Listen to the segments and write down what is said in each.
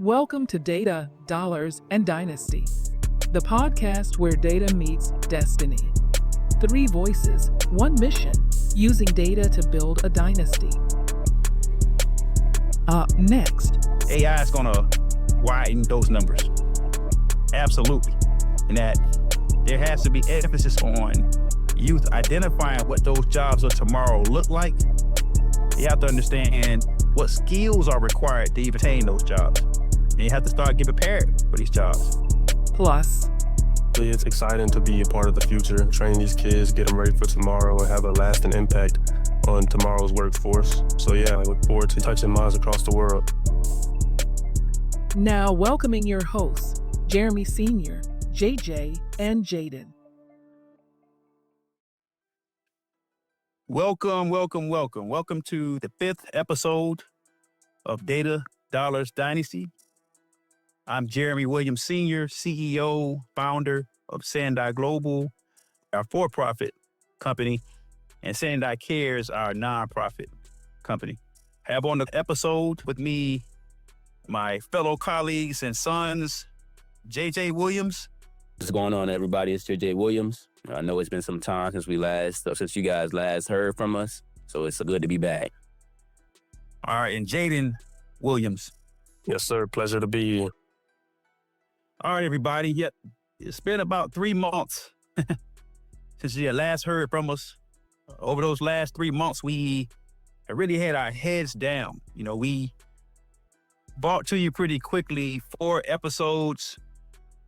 Welcome to Data, Dollars, and Dynasty, the podcast where data meets destiny. 3 voices, 1 mission, using data to build a dynasty. Next. AI is going to widen those numbers. Absolutely. And that there has to be emphasis on youth identifying what those jobs of tomorrow look like. You have to understand what skills are required to even attain those jobs. And you have to start getting prepared for these jobs. Plus, it's exciting to be a part of the future, train these kids, get them ready for tomorrow, and have a lasting impact on tomorrow's workforce. So yeah, I look forward to touching minds across the world. now welcoming your hosts, Jeremy Sr., JJ, and Jaden. Welcome to the 5th episode of Data, Dollars, Dynasty. I'm Jeremy Williams Sr., CEO, founder of SaNDAI Global, our for-profit company, and SaNDAI Cares, our nonprofit company. I have on the episode with me my fellow colleagues and sons, JJ Williams. What's going on, everybody? It's JJ Williams. I know it's been some time since you guys last heard from us, so it's good to be back. All right, and Jaden Williams. Yes, sir. Pleasure to be here. All right, everybody. Yep, it's been about 3 months since you last heard from us. Over those last 3 months, we have really had our heads down. You know, we brought to you pretty quickly 4 episodes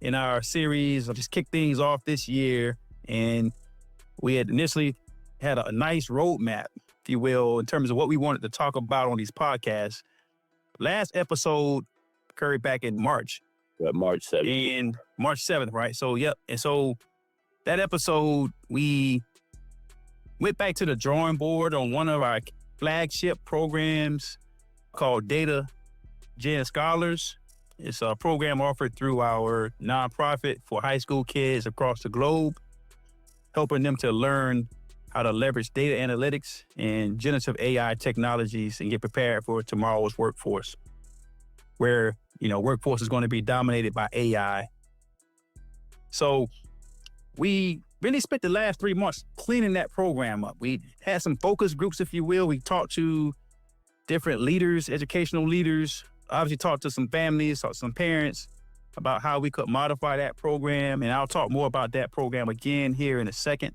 in our series of just kick things off this year. And we had initially had a nice roadmap, if you will, in terms of what we wanted to talk about on these podcasts. Last episode occurred back in March. March 7th. In March 7th, right? So, yep. And so that episode, we went back to the drawing board on one of our flagship programs called DataGen Scholars. It's a program offered through our nonprofit for high school kids across the globe, helping them to learn how to leverage data analytics and generative AI technologies and get prepared for tomorrow's workforce, where, you know, workforce is going to be dominated by AI. So we really spent the last 3 months cleaning that program up. We had some focus groups, if you will. We talked to different leaders, educational leaders, obviously talked to some families, talked to some parents about how we could modify that program. And I'll talk more about that program again here in a second.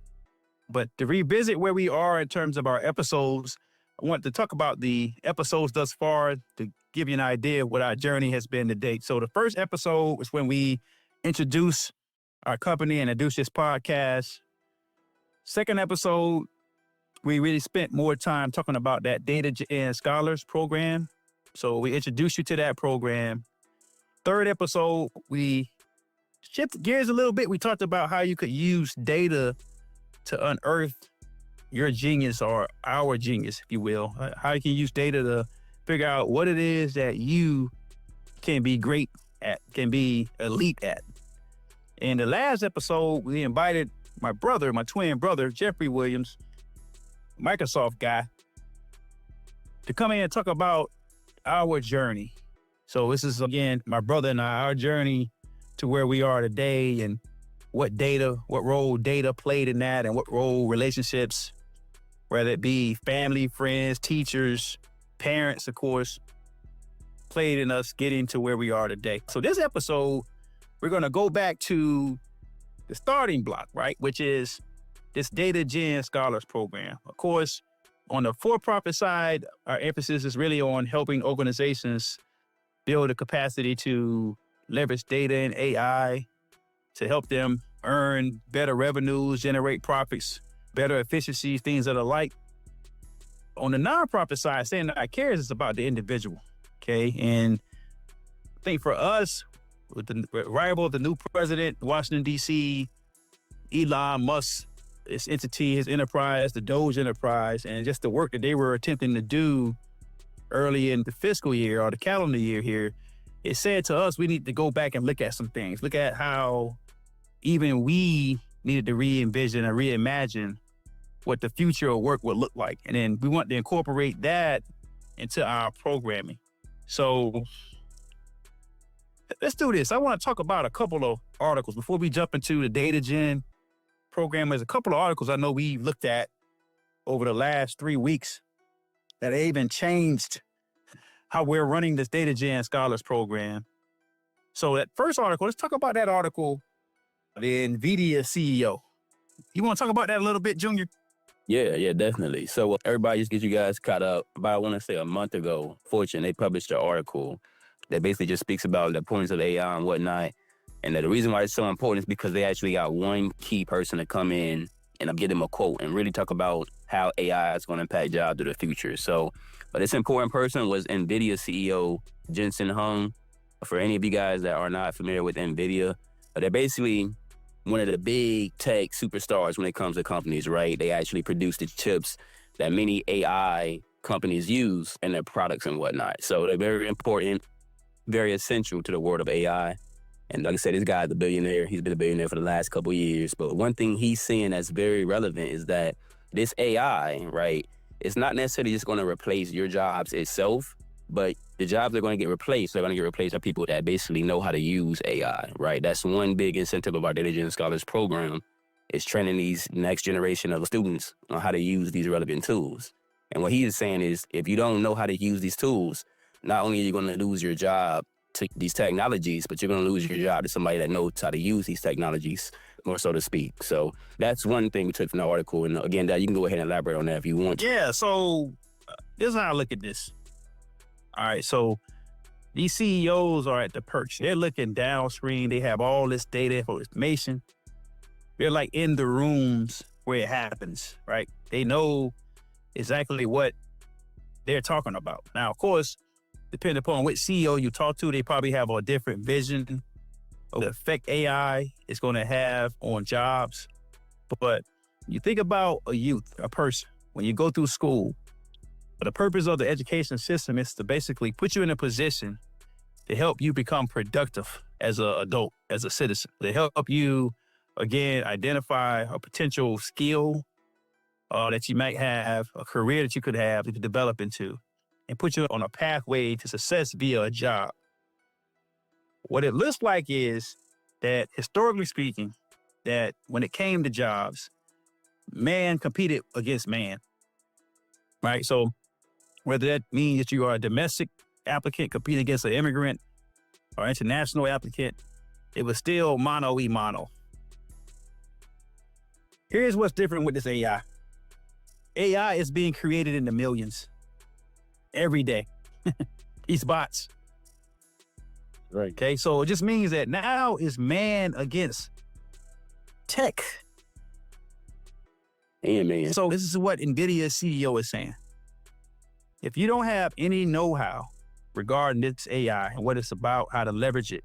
But to revisit where we are in terms of our episodes, I want to talk about the episodes thus far to give you an idea of what our journey has been to date. So the first episode was when we introduced our company and introduced this podcast. Second episode, we really spent more time talking about that DataGen Scholars program. So we introduced you to that program. Third episode, we shifted gears a little bit. We talked about how you could use data to unearth your genius or our genius, if you will. How you can use data to figure out what it is that you can be great at, can be elite at. In the last episode, we invited my twin brother, Jeffrey Williams, Microsoft guy, to come in and talk about our journey. So this is, again, my brother and I, our journey to where we are today and what role data played in that and what role relationships, whether it be family, friends, teachers, parents, of course, played in us getting to where we are today. So this episode, we're going to go back to the starting block, right? Which is this DataGen Scholars program. Of course, on the for-profit side, our emphasis is really on helping organizations build a capacity to leverage data and AI to help them earn better revenues, generate profits, better efficiencies, things of the like. On the nonprofit side, SaNDAI Cares is about the individual, okay? And I think for us, with the arrival of the new president, Washington, D.C., Elon Musk, his entity, his enterprise, the Doge enterprise, and just the work that they were attempting to do early in the fiscal year or the calendar year here, it said to us, we need to go back and look at some things, look at how even we needed to re-envision and reimagine what the future of work would look like. And then we want to incorporate that into our programming. So let's do this. I want to talk about a couple of articles before we jump into the DataGen program. There's a couple of articles I know we looked at over the last 3 weeks that even changed how we're running this DataGen Scholars program. So that first article, let's talk about that article, the NVIDIA CEO. You want to talk about that a little bit, Junior? Yeah, definitely. So everybody just get you guys caught up. About, I want to say a month ago, Fortune, they published an article that basically just speaks about the importance of AI and whatnot. And that the reason why it's so important is because they actually got one key person to come in and give them a quote and really talk about how AI is going to impact jobs of the future. So, but this important person was NVIDIA CEO Jensen Huang. For any of you guys that are not familiar with NVIDIA, they're basically one of the big tech superstars when it comes to companies, right? They actually produce the chips that many AI companies use in their products and whatnot. So they're very important, very essential to the world of AI. And like I said, this guy's a billionaire. He's been a billionaire for the last couple of years. But one thing he's saying that's very relevant is that this AI, right, it's not necessarily just going to replace your jobs itself, but the jobs that are going to get replaced, they're going to get replaced by people that basically know how to use AI, right? That's one big incentive of our DataGen Scholars program, is training these next generation of students on how to use these relevant tools. And what he is saying is, if you don't know how to use these tools, not only are you going to lose your job to these technologies, but you're going to lose your job to somebody that knows how to use these technologies, more so to speak. So that's one thing we took from the article. And again, that you can go ahead and elaborate on that if you want. Yeah, so this is how I look at this. All right, so these CEOs are at the perch. They're looking downstream. They have all this data information. They're like in the rooms where it happens, right? They know exactly what they're talking about. Now, of course, depending upon which CEO you talk to, they probably have a different vision of the effect AI is going to have on jobs. But you think about a youth, a person, when you go through school, the purpose of the education system is to basically put you in a position to help you become productive as an adult, as a citizen. To help you, again, identify a potential skill that you might have, a career that you could have to develop into, and put you on a pathway to success via a job. What it looks like is that, historically speaking, that when it came to jobs, man competed against man, right? So whether that means that you are a domestic applicant competing against an immigrant or international applicant, it was still mano a mano. Here's what's different with this AI. AI is being created in the millions every day. These bots. Right. Okay, so it just means that now is man against tech. Amen. So this is what NVIDIA CEO is saying. If you don't have any know-how regarding this AI and what it's about, how to leverage it,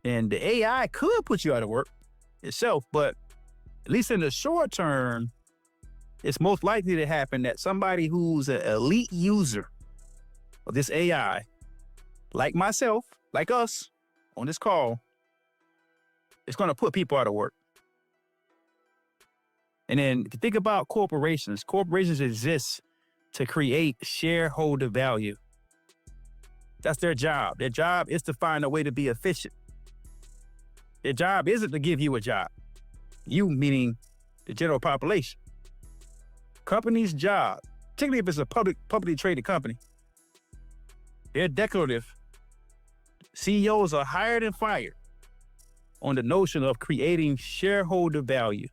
and the AI could put you out of work itself, but at least in the short term, it's most likely to happen that somebody who's an elite user of this AI, like myself, like us on this call, is going to put people out of work. And then if you think about corporations exist to create shareholder value. That's their job. Their job is to find a way to be efficient. Their job isn't to give you a job. You meaning the general population. Company's job, particularly if it's a publicly traded company, they're declarative. CEOs are hired and fired on the notion of creating shareholder value.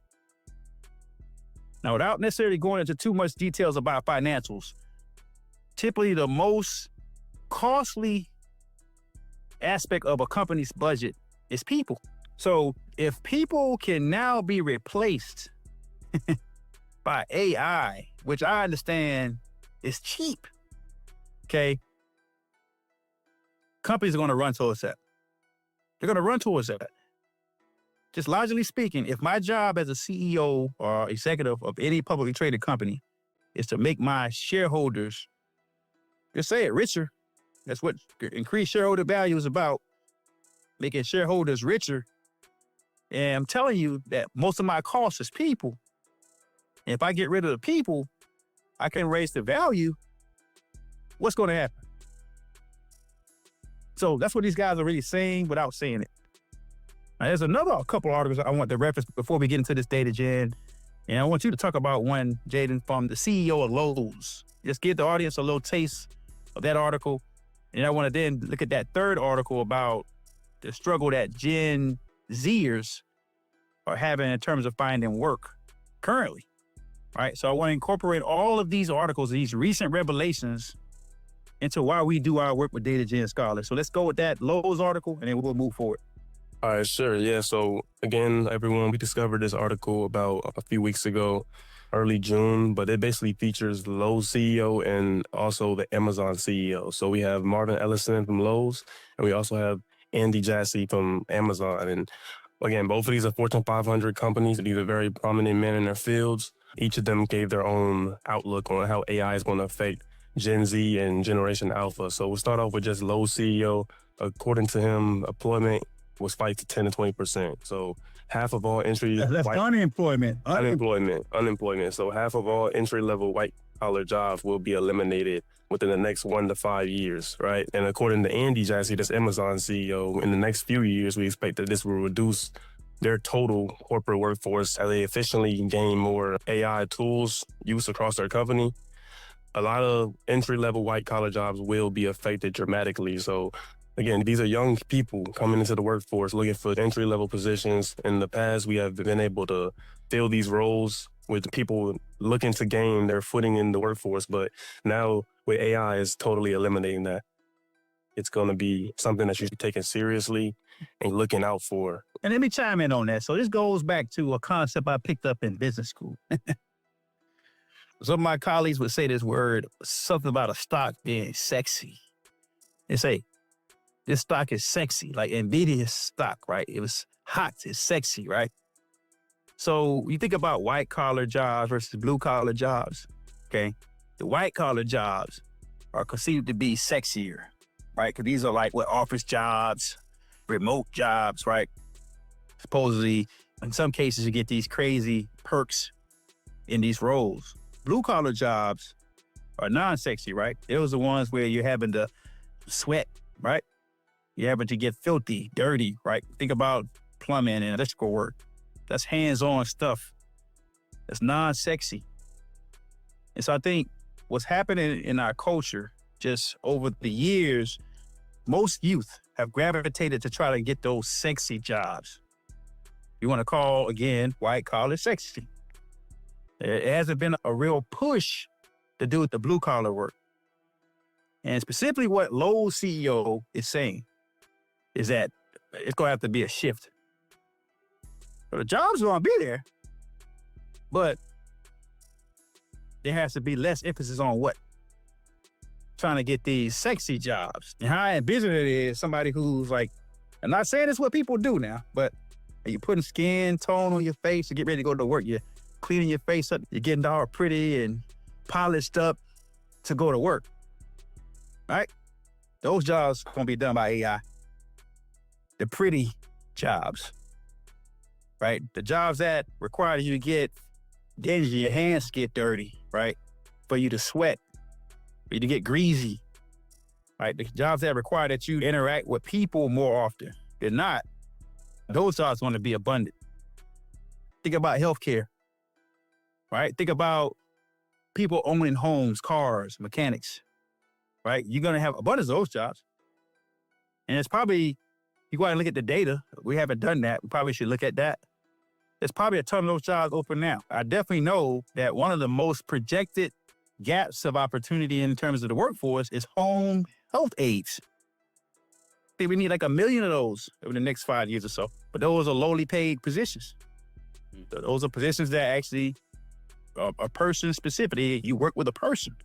Now, without necessarily going into too much details about financials, typically the most costly aspect of a company's budget is people. So if people can now be replaced by AI, which I understand is cheap, okay, companies are going to run towards that. They're going to run towards that. Just logically speaking, if my job as a CEO or executive of any publicly traded company is to make my shareholders, just say it, richer, that's what increased shareholder value is about, making shareholders richer. And I'm telling you that most of my cost is people. And if I get rid of the people, I can raise the value. What's going to happen? So that's what these guys are really saying without saying it. Now, there's a couple articles I want to reference before we get into this DataGen. And I want you to talk about one, Jaden, from the CEO of Lowe's. Just give the audience a little taste of that article. And I want to then look at that third article about the struggle that Gen Zers are having in terms of finding work currently. Right? So I want to incorporate all of these articles, these recent revelations, into why we do our work with DataGen Scholar. So let's go with that Lowe's article, and then we'll move forward. All right, sure. Yeah. So again, everyone, we discovered this article about a few weeks ago, early June, but it basically features Lowe's CEO and also the Amazon CEO. So we have Marvin Ellison from Lowe's, and we also have Andy Jassy from Amazon. And again, both of these are Fortune 500 companies. These are very prominent men in their fields. Each of them gave their own outlook on how AI is going to affect Gen Z and Generation Alpha. So we'll start off with just Lowe's CEO. According to him, employment was spiked to 10 to 20%. So half of all entry... That's unemployment. Unemployment. So half of all entry-level white-collar jobs will be eliminated within the next 1 to 5 years, right? And according to Andy Jassy, this Amazon CEO, in the next few years, we expect that this will reduce their total corporate workforce as they efficiently gain more AI tools used across their company. A lot of entry-level white-collar jobs will be affected dramatically. So again, these are young people coming into the workforce looking for entry-level positions. In the past, we have been able to fill these roles with people looking to gain their footing in the workforce. But now with AI, it's totally eliminating that. It's going to be something that you should be taking seriously and looking out for. And let me chime in on that. So this goes back to a concept I picked up in business school. Some of my colleagues would say this word, something about a stock being sexy. They say, this stock is sexy, like NVIDIA's stock, right? It was hot, it's sexy, right? So you think about white collar jobs versus blue collar jobs, okay? The white collar jobs are conceived to be sexier, right? Because these are like office jobs, remote jobs, right? Supposedly, in some cases, you get these crazy perks in these roles. Blue collar jobs are non-sexy, right? Those are the ones where you're having to sweat, right? You're having to get filthy, dirty, right? Think about plumbing and electrical work. That's hands-on stuff. That's non-sexy. And so I think what's happening in our culture just over the years, most youth have gravitated to try to get those sexy jobs. You want to call, again, white collar sexy. It hasn't been a real push to do with the blue collar work. And specifically what Lowe's CEO is saying is that it's going to have to be a shift. So the jobs are going to be there, but there has to be less emphasis on what? Trying to get these sexy jobs. And how I envision it is somebody who's like, I'm not saying it's what people do now, but you're putting skin tone on your face to get ready to go to work. You're cleaning your face up. You're getting all pretty and polished up to go to work, right? Those jobs are going to be done by AI. The pretty jobs, right? The jobs that require you to get dingy, your hands get dirty, right? For you to sweat, for you to get greasy, right? The jobs that require that you interact with people more often than not, those jobs want to be abundant. Think about healthcare, right? Think about people owning homes, cars, mechanics, right? You're going to have abundance of those jobs. And it's probably, you go out and look at the data. We haven't done that. We probably should look at that. There's probably a ton of those jobs open now. I definitely know that one of the most projected gaps of opportunity in terms of the workforce is home health aides. I think we need like 1 million of those over the next 5 years or so. But those are lowly paid positions. So those are positions that actually are person specifically. You work with a person.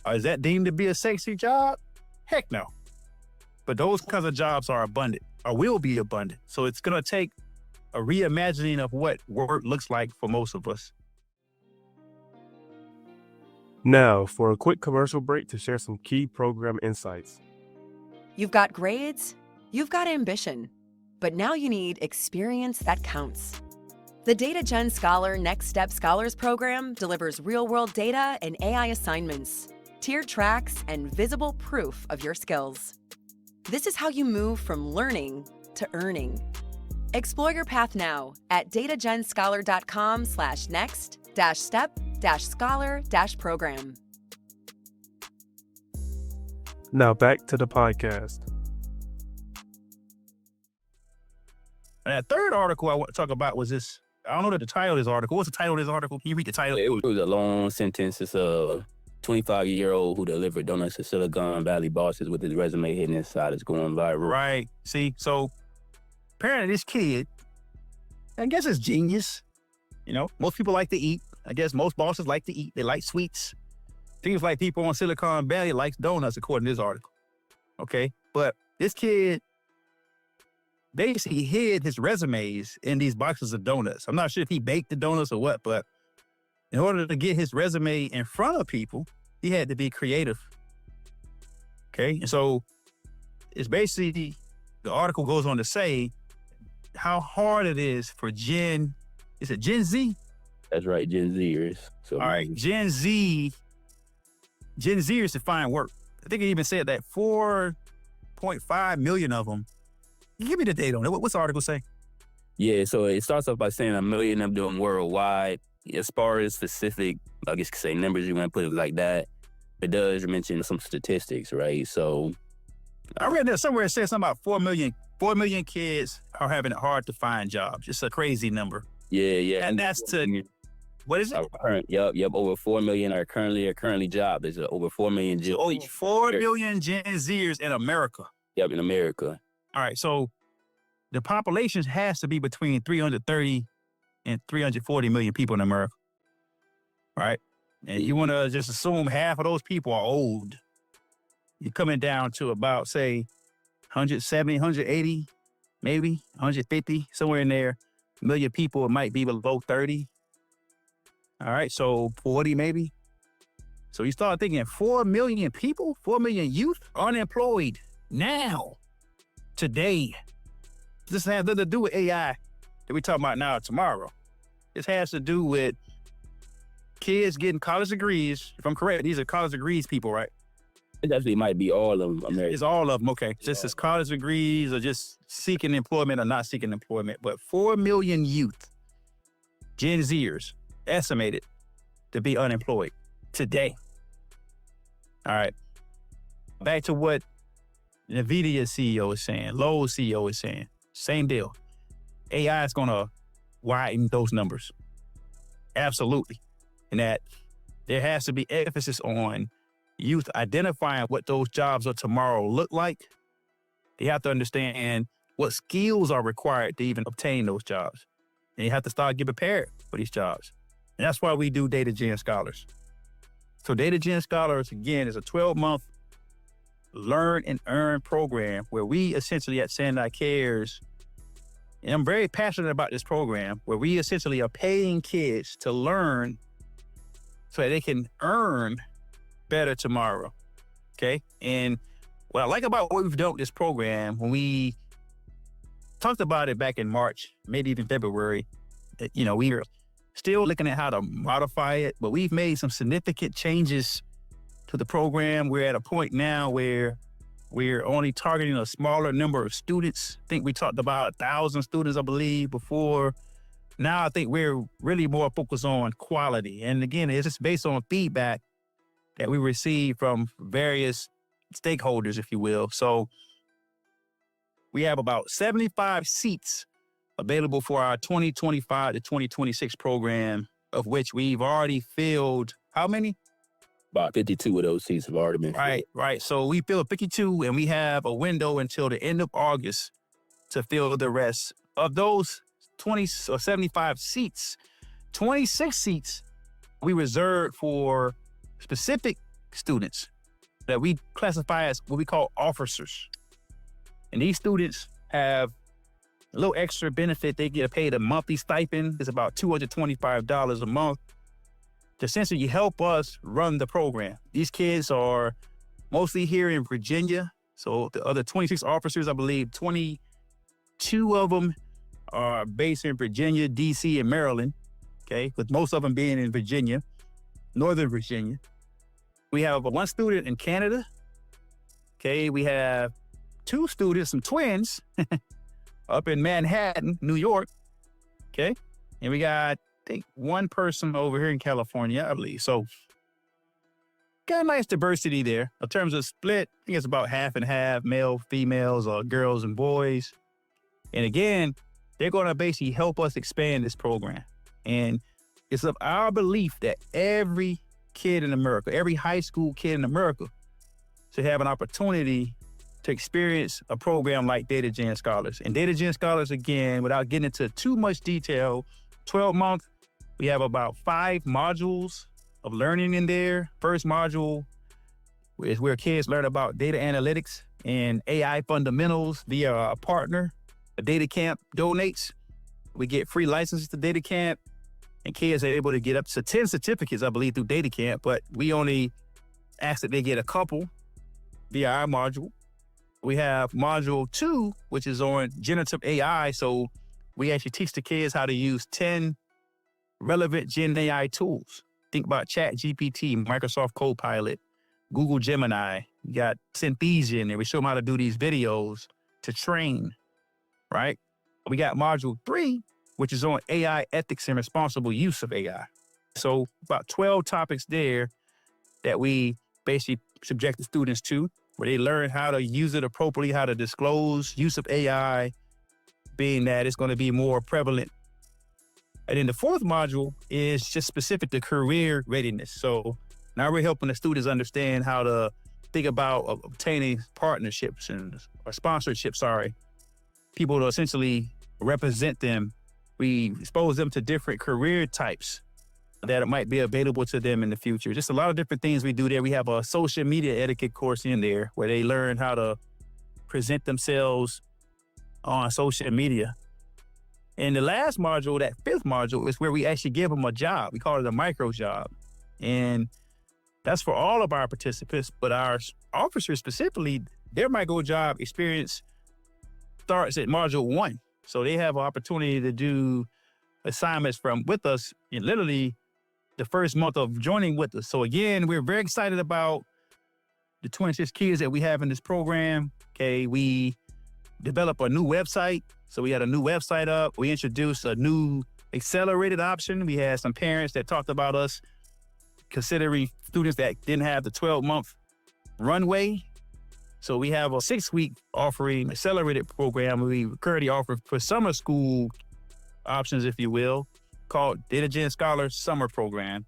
Is that deemed to be a sexy job? Heck no. But those kinds of jobs are abundant or will be abundant. So it's going to take a reimagining of what work looks like for most of us. Now, for a quick commercial break to share some key program insights. You've got grades, you've got ambition, but now you need experience that counts. The DataGen Scholar Next Step Scholars Program delivers real-world data and AI assignments, tiered tracks, and visible proof of your skills. This is how you move from learning to earning. Explore your path now at datagenscholar.com/next-step-scholar-program. Now back to the podcast. And that third article I want to talk about was this. I don't know the title of this article. What's the title of this article? Can you read the title? It was a long sentence. It's a 25-year-old who delivered donuts to Silicon Valley bosses with his resume hidden inside. It's going viral. Right. See, so apparently this kid, I guess it's genius. You know, most people like to eat. I guess most bosses like to eat. They like sweets. Seems like people on Silicon Valley like donuts, according to this article. Okay. But this kid basically hid his resumes in these boxes of donuts. I'm not sure if he baked the donuts or what, but in order to get his resume in front of people, he had to be creative. Okay. And so it's basically, the article goes on to say how hard it is for Gen Z? That's right, Gen Zers. So, all right, Gen Zers to find work. I think it even said that 4.5 million of them. Give me the date on it. What's the article say? Yeah, so it starts off by saying 1 million of them worldwide. As far as specific, I guess you could say numbers, you want to put it like that. It does mention some statistics, right? So I read that somewhere. It said something about 4 million kids are having it hard to find jobs. It's a crazy number. Yeah. And that's to, what is it? Yep. Over 4 million are currently job. There's over 4 million jobs. Oh, 4 million Gen Zers in America. Yep, in America. All right, so the population has to be between 330 and 340 million people in America, right? And you want to just assume half of those people are old. You're coming down to about, say, 170, 180, maybe 150, somewhere in there. Million people, it might be below 30. All right, so 40 maybe. So you start thinking 4 million people, 4 million youth unemployed now. Today. This has nothing to do with AI that we're talking about now or tomorrow. This has to do with kids getting college degrees. If I'm correct, these are college degrees people, right? It actually might be all of America. It's all of them, okay. Just as college degrees or just seeking employment or not seeking employment. But 4 million youth, Gen Zers, estimated to be unemployed today. All right. Back to what NVIDIA CEO is saying, Lowe's CEO is saying, same deal. AI is going to widen those numbers. Absolutely. And that there has to be emphasis on youth identifying what those jobs of tomorrow look like. They have to understand what skills are required to even obtain those jobs. And you have to start getting prepared for these jobs. And that's why we do DataGen Scholars. So DataGen Scholars, again, is a 12-month learn and earn program where we essentially at SaNDAI Cares, and I'm very passionate about this program, where we essentially are paying kids to learn so that they can earn better tomorrow, okay? And what I like about what we've done with this program, when we talked about it back in March, maybe even February, we are still looking at how to modify it, but we've made some significant changes to the program. We're at a point now where we're only targeting a smaller number of students. I think we talked about 1,000 students, I believe, before. Now I think we're really more focused on quality. And again, it's just based on feedback that we receive from various stakeholders, if you will. So we have about 75 seats available for our 2025 to 2026 program, of which we've already filled how many? About 52 of those seats have already been filled. Right. So we filled 52, and we have a window until the end of August to fill the rest. Of those 20 or 75 seats, 26 seats we reserved for specific students that we classify as what we call officers. And these students have a little extra benefit. They get paid a monthly stipend. It's about $225 a month to essentially help us run the program. These kids are mostly here in Virginia. So the other 26 officers, I believe 22 of them are based in Virginia, DC, and Maryland, okay? With most of them being in Virginia, Northern Virginia. We have one student in Canada, okay? We have 2 students, some twins, up in Manhattan, New York. Okay. And we got, I think, 1 person over here in California, I believe. So got a nice diversity there. In terms of split, I think it's about half and half, male, females, or girls and boys. And again, they're going to basically help us expand this program. And it's of our belief that every kid in America, every high school kid in America should have an opportunity to experience a program like DataGen Scholars. And DataGen Scholars, again, without getting into too much detail, 12-month, we have about 5 modules of learning in there. First module is where kids learn about data analytics and AI fundamentals via a partner. A Data Camp donates. We get free licenses to Data Camp, and kids are able to get up to 10 certificates, I believe, through Data Camp, but we only ask that they get a couple via our module. We have module 2, which is on generative AI. So we actually teach the kids how to use 10 relevant Gen AI tools. Think about ChatGPT, Microsoft Copilot, Google Gemini. You got Synthesia, and we show them how to do these videos to train, right? We got module 3, which is on AI ethics and responsible use of AI. So about 12 topics there that we basically subject the students to, where they learn how to use it appropriately, how to disclose use of AI, being that it's going to be more prevalent. And then the 4th module is just specific to career readiness. So now we're helping the students understand how to think about obtaining partnerships or sponsorships, people to essentially represent them. We expose them to different career types that might be available to them in the future. Just a lot of different things we do there. We have a social media etiquette course in there where they learn how to present themselves on social media. And the last module, that 5th module, is where we actually give them a job. We call it a micro job. And that's for all of our participants, but our officers specifically, their micro job experience starts at module 1. So they have an opportunity to do assignments with us in literally the first month of joining with us. So again, we're very excited about the 26 kids that we have in this program. Okay, we developed a new website. So we had a new website up. We introduced a new accelerated option. We had some parents that talked about us considering students that didn't have the 12-month runway. So we have a 6-week offering accelerated program we currently offer for summer school options, if you will, called DataGen Scholar Summer Program.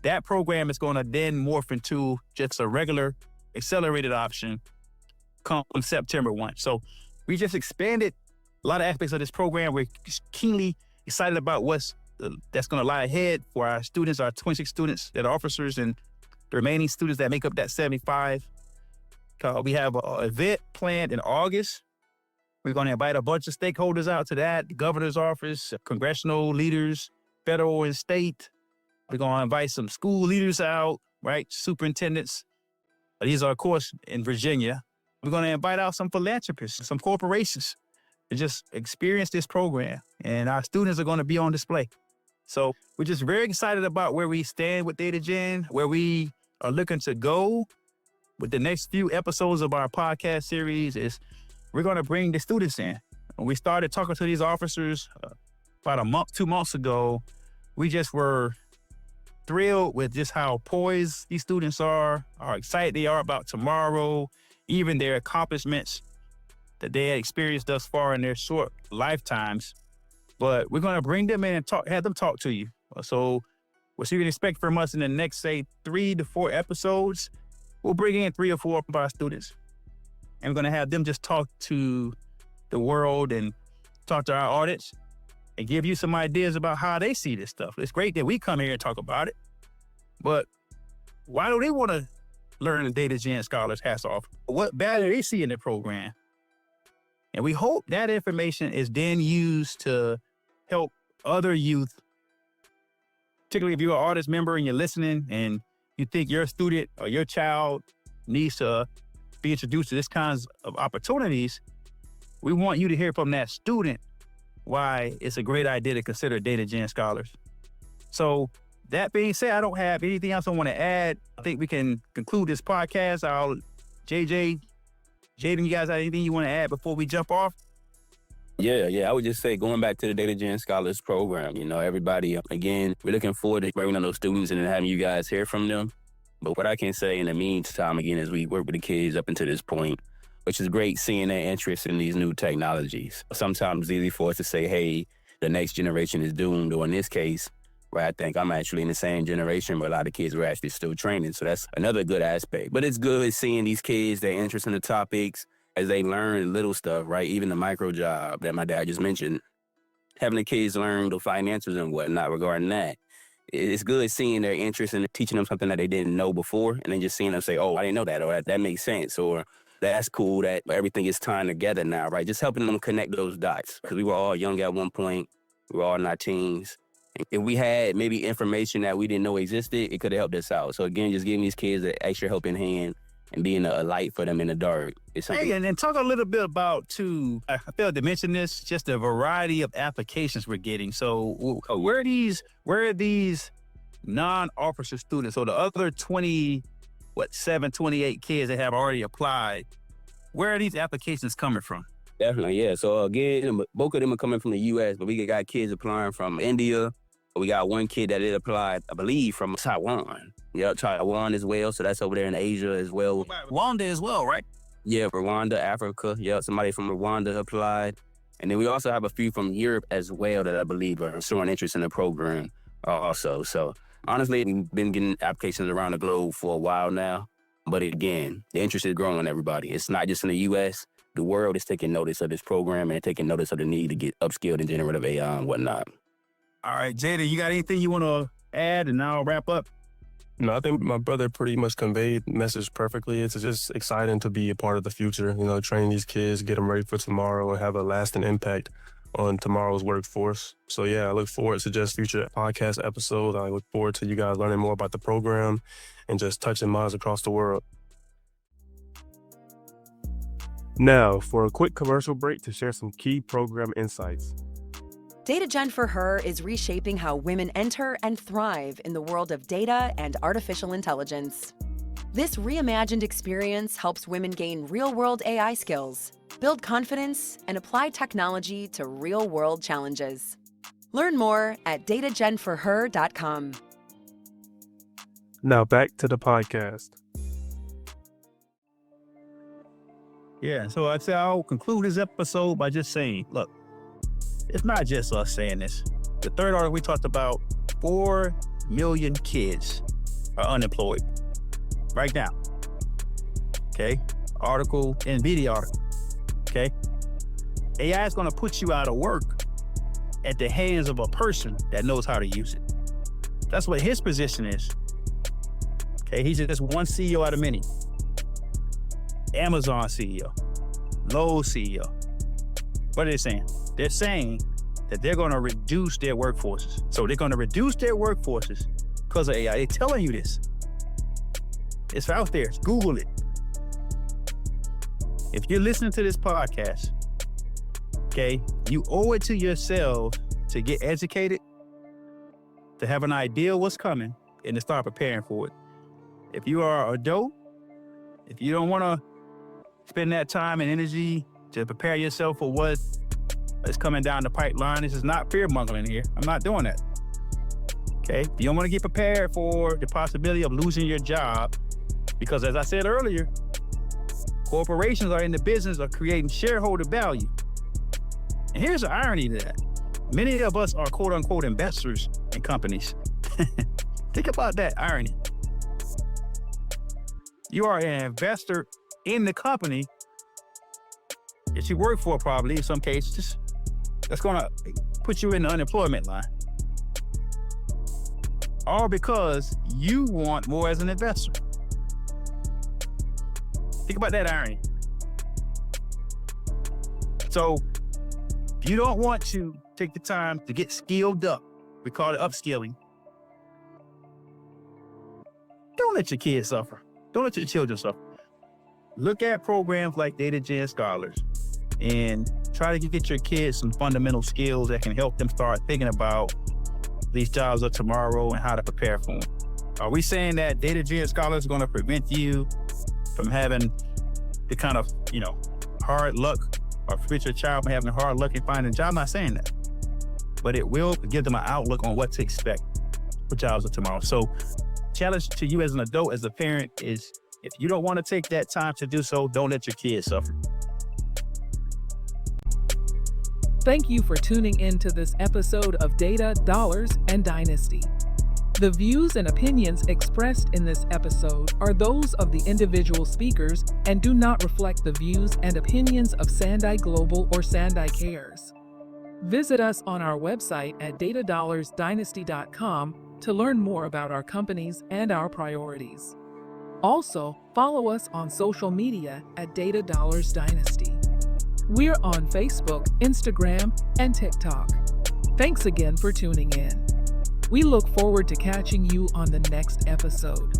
That program is going to then morph into just a regular accelerated option come September 1. So we just expanded a lot of aspects of this program. We're keenly excited about that's going to lie ahead for our students, our 26 students that are officers, and the remaining students that make up that 75. We have an event planned in August. We're going to invite a bunch of stakeholders out to that, the governor's office, congressional leaders, federal and state. We're going to invite some school leaders out, right? Superintendents. These are, of course, in Virginia. We're going to invite out some philanthropists, some corporations to just experience this program. And our students are going to be on display. So we're just very excited about where we stand with DataGen, where we are looking to go with the next few episodes of our podcast series is we're going to bring the students in. When we started talking to these officers about 2 months ago, we just were thrilled with just how poised these students are, how excited they are about tomorrow, even their accomplishments that they had experienced thus far in their short lifetimes. But we're going to bring them in and have them talk to you. So what you can expect from us in the next, say, 3 to 4 episodes, we'll bring in 3 or 4 of our students. And we're going to have them just talk to the world and talk to our audience and give you some ideas about how they see this stuff. It's great that we come here and talk about it, but why do they want to learn the DataGen Scholars hats off? What value they see in the program? And we hope that information is then used to help other youth, particularly if you're an artist member and you're listening and you think your student or your child needs to be introduced to this kinds of opportunities. We want you to hear from that student why it's a great idea to consider DataGen Scholars. So that being said, I don't have anything else I want to add. I think we can conclude this podcast. JJ, Jaden, you guys have anything you want to add before we jump off? Yeah. I would just say going back to the DataGen Scholars program, everybody, again, we're looking forward to bringing on those students and having you guys hear from them. But what I can say in the meantime, again, is we work with the kids up until this point, which is great seeing their interest in these new technologies. Sometimes it's easy for us to say, hey, the next generation is doomed, or in this case, where I think I'm actually in the same generation, but a lot of kids were actually still training. So that's another good aspect. But it's good seeing these kids, their interest in the topics, as they learn little stuff, right? Even the micro job that my dad just mentioned, having the kids learn the financials and whatnot regarding that. It's good seeing their interest in teaching them something that they didn't know before, and then just seeing them say, oh, I didn't know that, or that makes sense, or that's cool that everything is tying together now, right? Just helping them connect those dots, because we were all young at one point. We were all in our teens. If we had maybe information that we didn't know existed, it could have helped us out. So again, just giving these kids an extra helping hand and being a light for them in the dark. Hey, and then talk a little bit about, too, I failed to mention this, just the variety of applications we're getting. So where are these non-officer students, or the other 28 kids that have already applied, where are these applications coming from? Definitely, yeah. So again, both of them are coming from the U.S., but we got kids applying from India. We got one kid that applied, I believe, from Taiwan. Yeah, Taiwan as well. So that's over there in Asia as well. Rwanda as well, right? Yeah, Rwanda, Africa. Yeah, somebody from Rwanda applied. And then we also have a few from Europe as well that I believe are showing interest in the program also. So honestly, we've been getting applications around the globe for a while now. But again, the interest is growing, everybody. It's not just in the U.S. The world is taking notice of this program and taking notice of the need to get upskilled in generative AI and whatnot. All right, Jada, you got anything you want to add, and I'll wrap up? No, I think my brother pretty much conveyed the message perfectly. It's just exciting to be a part of the future, training these kids, get them ready for tomorrow, and have a lasting impact on tomorrow's workforce. So yeah, I look forward to just future podcast episodes. I look forward to you guys learning more about the program and just touching minds across the world. Now, for a quick commercial break to share some key program insights. DataGen for Her is reshaping how women enter and thrive in the world of data and artificial intelligence. This reimagined experience helps women gain real-world AI skills, build confidence, and apply technology to real-world challenges. Learn more at datagenforher.com. Now back to the podcast. Yeah, so I'd say I'll conclude this episode by just saying, look, it's not just us saying this. The third article we talked about, 4 million kids are unemployed right now. Okay? Article, NVIDIA article. Okay? AI is going to put you out of work at the hands of a person that knows how to use it. That's what his position is. Okay? He's just one CEO out of many. Amazon CEO, Lowe's CEO. What are they saying? They're saying that they're going to reduce their workforces. So they're going to reduce their workforces because of AI. They're telling you this. It's out there. Google it. If you're listening to this podcast, okay, you owe it to yourself to get educated, to have an idea of what's coming, and to start preparing for it. If you are an adult, if you don't want to spend that time and energy to prepare yourself for what is coming down the pipeline, this is not fear-mongering here. I'm not doing that. Okay? You don't want to get prepared for the possibility of losing your job because, as I said earlier, corporations are in the business of creating shareholder value. And here's the irony to that. Many of us are quote-unquote investors in companies. Think about that irony. You are an investor in the company that you work for, probably in some cases. That's going to put you in the unemployment line. All because you want more as an investor. Think about that irony. So if you don't want to take the time to get skilled up, we call it upskilling, don't let your kids suffer. Don't let your children suffer. Look at programs like DataGen Scholars and try to get your kids some fundamental skills that can help them start thinking about these jobs of tomorrow and how to prepare for them. Are we saying that DataGen Scholars is going to prevent you from having the kind of, hard luck or future child having hard luck in finding a job. I'm not saying that. But it will give them an outlook on what to expect for jobs of tomorrow. So challenge to you as an adult, as a parent, is if you don't want to take that time to do so, don't let your kids suffer. Thank you for tuning in to this episode of Data, Dollars, and Dynasty. The views and opinions expressed in this episode are those of the individual speakers and do not reflect the views and opinions of SaNDAI Global or SaNDAI Cares. Visit us on our website at datadollarsdynasty.com to learn more about our companies and our priorities. Also, follow us on social media at Data Dollars Dynasty. We're on Facebook, Instagram, and TikTok. Thanks again for tuning in. We look forward to catching you on the next episode.